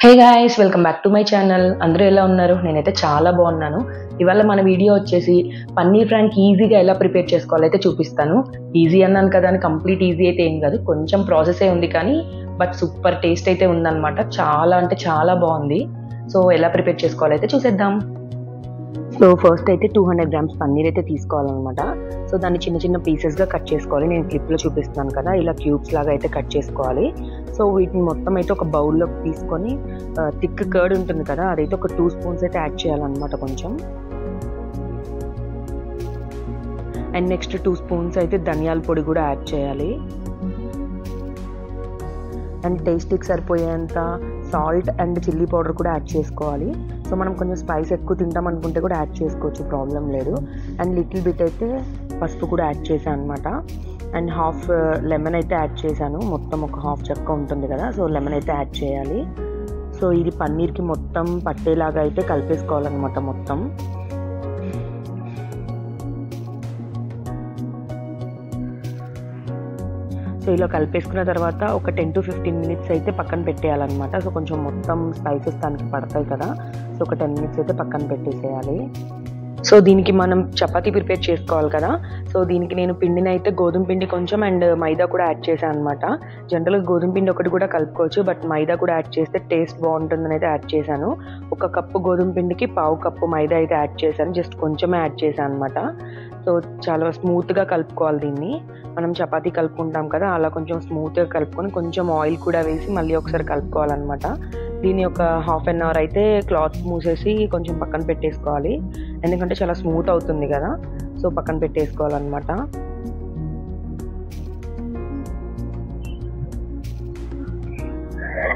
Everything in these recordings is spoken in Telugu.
Hey guys, welcome back to my channel. అందరూ ఎలా ఉన్నారు? నేనైతే చాలా బాగున్నాను. ఇవాళ మన వీడియో వచ్చేసి పన్నీర్ ఫ్రాంక్ ఈజీగా ఎలా ప్రిపేర్ చేసుకోవాలో అయితే చూపిస్తాను. ఈజీ అన్నాను కదా అని కంప్లీట్ ఈజీ అయితే ఏం కాదు, కొంచెం ప్రాసెసే ఉంది కానీ బట్ సూపర్ టేస్ట్ అయితే ఉందన్నమాట. చాలా అంటే చాలా బాగుంది. సో ఎలా ప్రిపేర్ చేసుకోవాలో అయితే చూసేద్దాం. సో ఫస్ట్ అయితే 200 గ్రామ్స్ పన్నీర్ అయితే తీసుకోవాలన్నమాట. సో దాన్ని చిన్న చిన్న పీసెస్గా కట్ చేసుకోవాలి. నేను క్లిప్లో చూపిస్తున్నాను కదా, ఇలా క్యూబ్స్ లాగా అయితే కట్ చేసుకోవాలి. సో వీటిని మొత్తం అయితే ఒక బౌల్లోకి తీసుకొని థిక్ కర్డ్ ఉంటుంది కదా, అదైతే ఒక 2 స్పూన్స్ అయితే యాడ్ చేయాలన్నమాట కొంచెం. అండ్ నెక్స్ట్ 2 స్పూన్స్ అయితే ధనియాల పొడి కూడా యాడ్ చేయాలి. అండ్ టేస్ట్కి సరిపోయేంత సాల్ట్ అండ్ చిల్లీ పౌడర్ కూడా యాడ్ చేసుకోవాలి. సో మనం కొంచెం స్పైస్ ఎక్కువ తింటాం అనుకుంటే కూడా యాడ్ చేసుకోవచ్చు, ప్రాబ్లం లేదు. అండ్ లిటిల్ బిట్ అయితే పసుపు కూడా యాడ్ చేశాను అనమాట. అండ్ హాఫ్ లెమన్ అయితే యాడ్ చేశాను. మొత్తం ఒక హాఫ్ చెక్క ఉంటుంది కదా, సో లెమన్ అయితే యాడ్ చేయాలి. సో ఇది పన్నీర్కి మొత్తం పట్టేలాగా అయితే కలిపేసుకోవాలన్నమాట మొత్తం. సో ఇలా కలిపేసుకున్న తర్వాత ఒక 10 to 15 మినిట్స్ అయితే పక్కన పెట్టేయాలన్నమాట. సో కొంచెం మొత్తం స్పైసెస్ దానికి పడతాయి కదా, సో ఒక 10 మినిట్స్ అయితే పక్కన పెట్టేసేయాలి. సో దీనికి మనం చపాతీ ప్రిపేర్ చేసుకోవాలి కదా, సో దీనికి నేను పిండిని అయితే గోధుమ పిండి కొంచెం అండ్ మైదా కూడా యాడ్ చేశాను అనమాట. జనరల్గా గోధుమ పిండి ఒకటి కూడా కలుపుకోవచ్చు, బట్ మైదా కూడా యాడ్ చేస్తే టేస్ట్ బాగుంటుందని అయితే యాడ్ చేశాను. 1 కప్పు గోధుమ పిండికి 1/2 కప్పు మైదా అయితే యాడ్ చేశాను, జస్ట్ కొంచెమే యాడ్ చేశాను అనమాట. సో చాలా స్మూత్గా కలుపుకోవాలి దీన్ని. మనం చపాతీ కలుపుకుంటాం కదా, అలా కొంచెం స్మూత్గా కలుపుకొని కొంచెం ఆయిల్ కూడా వేసి మళ్ళీ ఒకసారి కలుపుకోవాలన్నమాట. దీన్ని ఒక హాఫ్ అన్ అవర్ అయితే క్లాత్ మూసేసి కొంచెం పక్కన పెట్టేసుకోవాలి, ఎందుకంటే చాలా స్మూత్ అవుతుంది కదా, సో పక్కన పెట్టేసుకోవాలన్నమాట.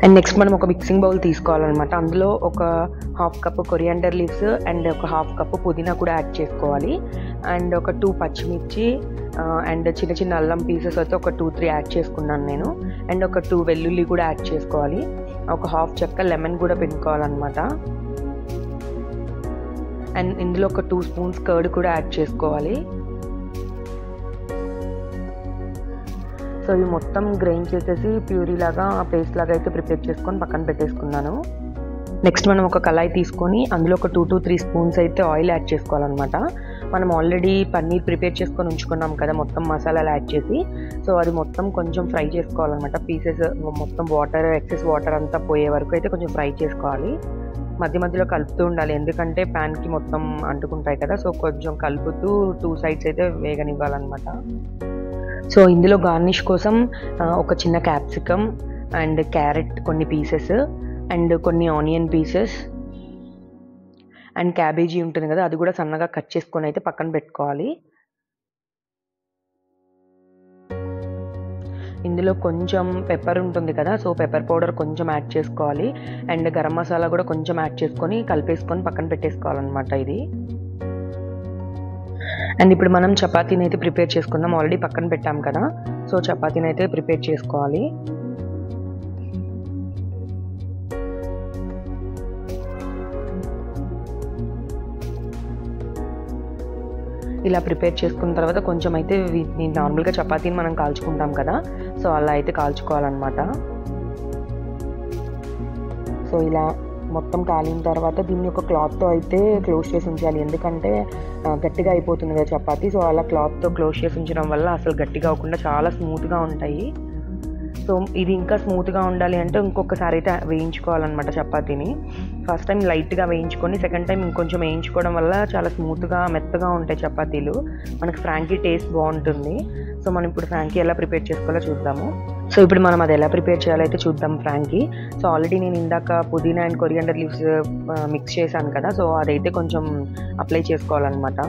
అండ్ నెక్స్ట్ మనం ఒక మిక్సింగ్ బౌల్ తీసుకోవాలన్నమాట. అందులో ఒక 1/2 కప్పు కొరియాండర్ లీవ్స్ అండ్ ఒక 1/2 కప్పు పుదీనా కూడా యాడ్ చేసుకోవాలి. అండ్ ఒక 2 పచ్చిమిర్చి అండ్ చిన్న చిన్న అల్లం పీసెస్ అయితే ఒక 2-3 యాడ్ చేసుకున్నాను నేను. అండ్ ఒక 2 వెల్లుల్లి కూడా యాడ్ చేసుకోవాలి. ఒక హాఫ్ చెక్క లెమన్ కూడా పిండుకోవాలన్నమాట. అండ్ ఇందులో ఒక 2 స్పూన్స్ కర్డ్ కూడా యాడ్ చేసుకోవాలి. సో ఇవి మొత్తం గ్రైండ్ చేసేసి ప్యూరీ లాగా పేస్ట్ లాగా అయితే ప్రిపేర్ చేసుకొని పక్కన పెట్టేసుకున్నాను. నెక్స్ట్ మనం ఒక కళాయి తీసుకొని అందులో ఒక 2 to 3 స్పూన్స్ అయితే ఆయిల్ యాడ్ చేసుకోవాలన్నమాట. మనం ఆల్రెడీ పన్నీర్ ప్రిపేర్ చేసుకొని ఉంచుకున్నాం కదా మొత్తం మసాలాలు యాడ్ చేసి, సో అది మొత్తం కొంచెం ఫ్రై చేసుకోవాలన్నమాట. పీసెస్ మొత్తం వాటర్ ఎక్సెస్ వాటర్ అంతా పోయే వరకు అయితే కొంచెం ఫ్రై చేసుకోవాలి. మధ్య మధ్యలో కలుపుతూ ఉండాలి, ఎందుకంటే ప్యాన్కి మొత్తం అంటుకుంటాయి కదా, సో కొంచెం కలుపుతూ 2 సైడ్స్ అయితే వేగనివ్వాలన్నమాట. సో ఇందులో గార్నిష్ కోసం ఒక చిన్న క్యాప్సికమ్ అండ్ క్యారెట్ కొన్ని పీసెస్ అండ్ కొన్ని ఆనియన్ పీసెస్ అండ్ క్యాబేజీ ఉంటుంది కదా, అది కూడా సన్నగా కట్ చేసుకొని అయితే పక్కన పెట్టుకోవాలి. ఇందులో కొంచెం పెప్పర్ ఉంటుంది కదా, సో పెప్పర్ పౌడర్ కొంచెం యాడ్ చేసుకోవాలి. అండ్ గరం మసాలా కూడా కొంచెం యాడ్ చేసుకొని కలిపేసుకొని పక్కన పెట్టేసుకోవాలన్నమాట ఇది. అండ్ ఇప్పుడు మనం చపాతీని అయితే ప్రిపేర్ చేసుకుందాం. ఆల్రెడీ పక్కన పెట్టాం కదా, సో చపాతీని అయితే ప్రిపేర్ చేసుకోవాలి. ఇలా ప్రిపేర్ చేసుకున్న తర్వాత కొంచెం అయితే వీటిని నార్మల్గా చపాతీని మనం కాల్చుకుంటాం కదా, సో అలా అయితే కాల్చుకోవాలన్నమాట. సో ఇలా మొత్తం కాలిన తర్వాత దీన్ని ఒక క్లాత్తో అయితే క్లోజ్ చేసి ఉంచాలి, ఎందుకంటే గట్టిగా అయిపోతుంది కదా చపాతీ. సో అలా క్లాత్తో క్లోజ్ చేసి ఉంచడం వల్ల అసలు గట్టిగా అవ్వకుండా చాలా స్మూత్గా ఉంటాయి. సో ఇది ఇంకా స్మూత్గా ఉండాలి అంటే ఇంకొకసారి అయితే వేయించుకోవాలన్నమాట చపాతీని. ఫస్ట్ టైం లైట్గా వేయించుకొని సెకండ్ టైం ఇంకొంచెం వేయించుకోవడం వల్ల చాలా స్మూత్గా మెత్తగా ఉంటాయి చపాతీలు. మనకి ఫ్రాంకీ టేస్ట్ బాగుంటుంది. సో మనం ఇప్పుడు ఫ్రాంకీ ఎలా ప్రిపేర్ చేసుకోవాలో చూద్దాము. సో ఇప్పుడు మనం అది ఎలా ప్రిపేర్ చేయాలో అయితే చూద్దాం ఫ్రాంకీ. సో ఆల్రెడీ నేను ఇందాక పుదీనా అండ్ కొరియాండర్ లీవ్స్ మిక్స్ చేశాను కదా, సో అదైతే కొంచెం అప్లై చేసుకోవాలన్నమాట.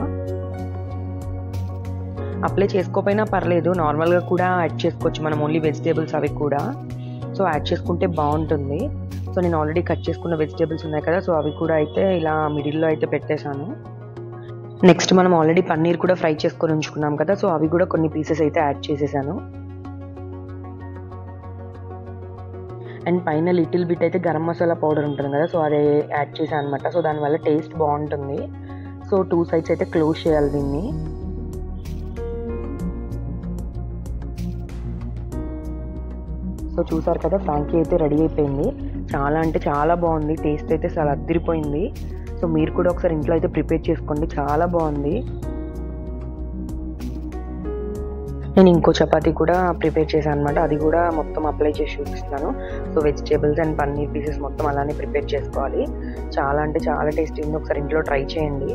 అప్లై చేసుకోకపోయినా పర్లేదు, నార్మల్గా కూడా యాడ్ చేసుకోవచ్చు మనం, ఓన్లీ వెజిటేబుల్స్ అవి కూడా. సో యాడ్ చేసుకుంటే బాగుంటుంది. సో నేను ఆల్రెడీ కట్ చేసుకున్న వెజిటేబుల్స్ ఉన్నాయి కదా, సో అవి కూడా అయితే ఇలా మిడిల్లో అయితే పెట్టేశాను. నెక్స్ట్ మనం ఆల్రెడీ పన్నీర్ కూడా ఫ్రై చేసుకొని ఉంచుకున్నాం కదా, సో అవి కూడా కొన్ని పీసెస్ అయితే యాడ్ చేసేసాను. అండ్ పైన లిటిల్ బిట్ అయితే గరం మసాలా పౌడర్ ఉంటుంది కదా, సో అదే యాడ్ చేశాను అనమాట. సో దానివల్ల టేస్ట్ బాగుంటుంది. సో 2 సైడ్స్ అయితే క్లోజ్ చేయాలి దీన్ని. సో చూసారు కదా, ఫ్రాంకీ అయితే రెడీ అయిపోయింది. చాలా అంటే చాలా బాగుంది. టేస్ట్ అయితే చాలా అదిరిపోయింది. సో మీరు కూడా ఒకసారి ఇంట్లో అయితే ప్రిపేర్ చేసుకోండి, చాలా బాగుంది. నేను ఇంకో చపాతీ కూడా ప్రిపేర్ చేశాను అనమాట. అది కూడా మొత్తం అప్లై చేసి చూపిస్తున్నాను. So vegetables and paneer pieces మొత్తం అలానే ప్రిపేర్ చేసుకోవాలి. చాలా అంటే చాలా టేస్టీ ఉంది. ఒకసారి ఇంట్లో ట్రై చేయండి.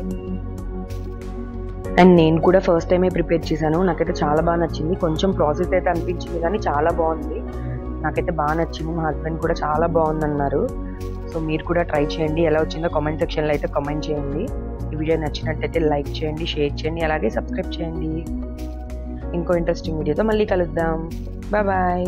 అండ్ నేను కూడా ఫస్ట్ టైమే ప్రిపేర్ చేశాను. నాకైతే చాలా బాగా నచ్చింది. కొంచెం ప్రాసెస్ అయితే అనిపించింది కానీ చాలా బాగుంది. నాకైతే బాగా నచ్చింది. మా హస్బెండ్ కూడా చాలా బాగుందన్నారు. సో మీరు కూడా ట్రై చేయండి. ఎలా వచ్చిందో కామెంట్ సెక్షన్లో అయితే కామెంట్ చేయండి. ఈ వీడియో నచ్చినట్టయితే లైక్ చేయండి, షేర్ చేయండి, అలాగే సబ్స్క్రైబ్ చేయండి. ఇంకో ఇంట్రెస్టింగ్ వీడియోతో మళ్ళీ కలుద్దాం. Bye bye.